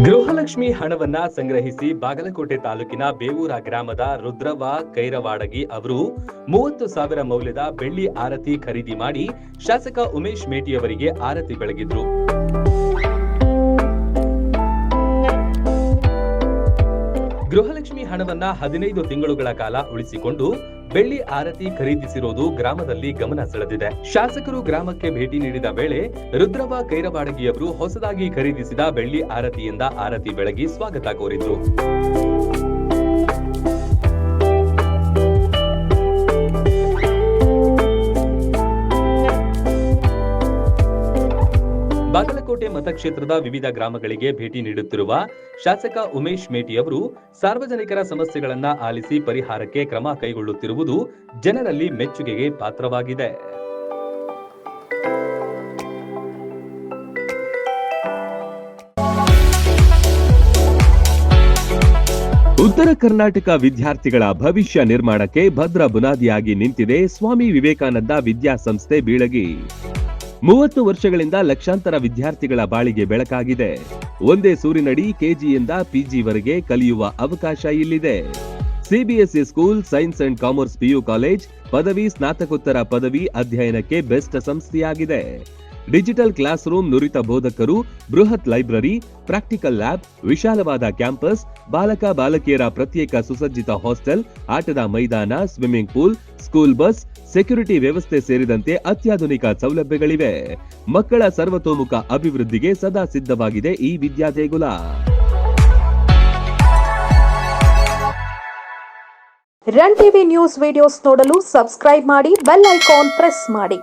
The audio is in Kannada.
ಗೃಹಲಕ್ಷ್ಮಿ ಹಣವನ್ನ ಸಂಗ್ರಹಿಸಿ ಬಾಗಲಕೋಟೆ ತಾಲೂಕಿನ ಬೇವೂರ ಗ್ರಾಮದ ರುದ್ರವ್ವ ಕೈರವಾಡಗಿ ಅವರು 30,000 ಮೌಲ್ಯದ ಬೆಳ್ಳಿ ಆರತಿ ಖರೀದಿ ಮಾಡಿ ಶಾಸಕ ಉಮೇಶ್ ಮೇಟಿಯವರಿಗೆ ಆರತಿ ಬೆಳಗಿದ್ರು. ಗೃಹಲಕ್ಷ್ಮಿ ಹಣವನ್ನ 15 ತಿಂಗಳುಗಳ ಕಾಲ ಉಳಿಸಿಕೊಂಡು ಬೆಳ್ಳಿ ಆರತಿ ಖರೀದಿಸಿರುವುದು ಗ್ರಾಮದಲ್ಲಿ ಗಮನ ಸೆಳೆದಿದೆ. ಶಾಸಕರು ಗ್ರಾಮಕ್ಕೆ ಭೇಟಿ ನೀಡಿದ ವೇಳೆ ರುದ್ರವ್ವ ಕೈರವಾಡಗಿಯವರು ಹೊಸದಾಗಿ ಖರೀದಿಸಿದ ಬೆಳ್ಳಿ ಆರತಿಯಿಂದ ಆರತಿ ಬೆಳಗಿ ಸ್ವಾಗತ ಕೋರಿದ್ರು. ಬಾಗಲಕೋಟೆ ಮತಕ್ಷೇತ್ರದ ವಿವಿಧ ಗ್ರಾಮಗಳಿಗೆ ಭೇಟಿ ನೀಡುತ್ತಿರುವ ಶಾಸಕ ಉಮೇಶ್ ಮೇಟಿಯವರು ಸಾರ್ವಜನಿಕರ ಸಮಸ್ಯೆಗಳನ್ನ ಆಲಿಸಿ ಪರಿಹಾರಕ್ಕೆ ಕ್ರಮ ಕೈಗೊಳ್ಳುತ್ತಿರುವುದು ಜನರಲ್ಲಿ ಮೆಚ್ಚುಗೆಗೆ ಪಾತ್ರವಾಗಿದೆ. ಉತ್ತರ ಕರ್ನಾಟಕ ವಿದ್ಯಾರ್ಥಿಗಳ ಭವಿಷ್ಯ ನಿರ್ಮಾಣಕ್ಕೆ ಭದ್ರ ಬುನಾದಿಯಾಗಿ ನಿಂತಿದೆ ಸ್ವಾಮಿ ವಿವೇಕಾನಂದ ವಿದ್ಯಾಸಂಸ್ಥೆ ಬೀಳಗಿ. 30 ವರ್ಷಗಳಿಂದ ಲಕ್ಷಾಂತರ ವಿದ್ಯಾರ್ಥಿಗಳ ಬಾಳಿಗೆ ಬೆಳಕಾಗಿದೆ. ಒಂದೇ ಸೂರಿನಡಿ ಕೆಜಿಯಿಂದ ಪಿಜಿವರೆಗೆ ಕಲಿಯುವ ಅವಕಾಶ ಇಲ್ಲಿದೆ. CBSE school, science and commerce PU college, ಪದವಿ, ಸ್ನಾತಕೋತ್ತರ ಪದವಿ ಅಧ್ಯಯನಕ್ಕೆ ಬೆಸ್ಟ್ ಸಂಸ್ಥೆಯಾಗಿದೆ. ಡಿಜಿಟಲ್ ಕ್ಲಾಸ್ ರೂಮ್, ನುರಿತ ಬೋಧಕರು, ಬೃಹತ್ ಲೈಬ್ರರಿ, ಪ್ರಾಕ್ಟಿಕಲ್ ಲ್ಯಾಬ್, ವಿಶಾಲವಾದ ಕ್ಯಾಂಪಸ್, ಬಾಲಕ ಬಾಲಕಿಯರ ಪ್ರತ್ಯೇಕ ಸುಸಜ್ಜಿತ ಹಾಸ್ಟೆಲ್, ಆಟದ ಮೈದಾನ, swimming pool, school bus, security ವ್ಯವಸ್ಥೆ ಸೇರಿದಂತೆ ಅತ್ಯಾಧುನಿಕ ಸೌಲಭ್ಯಗಳಿವೆ. ಮಕ್ಕಳ ಸರ್ವತೋಮುಖ ಅಭಿವೃದ್ಧಿಗೆ ಸದಾ ಸಿದ್ಧವಾಗಿದೆ ಈ ವಿದ್ಯಾದೇಗುಲ. ರನ್ ಟಿವಿ ನ್ಯೂಸ್ ವಿಡಿಯೋಸ್ ನೋಡಲು ಸಬ್ಸ್ಕ್ರೈಬ್ ಮಾಡಿ, ಬೆಲ್ ಐಕಾನ್ ಪ್ರೆಸ್ ಮಾಡಿ.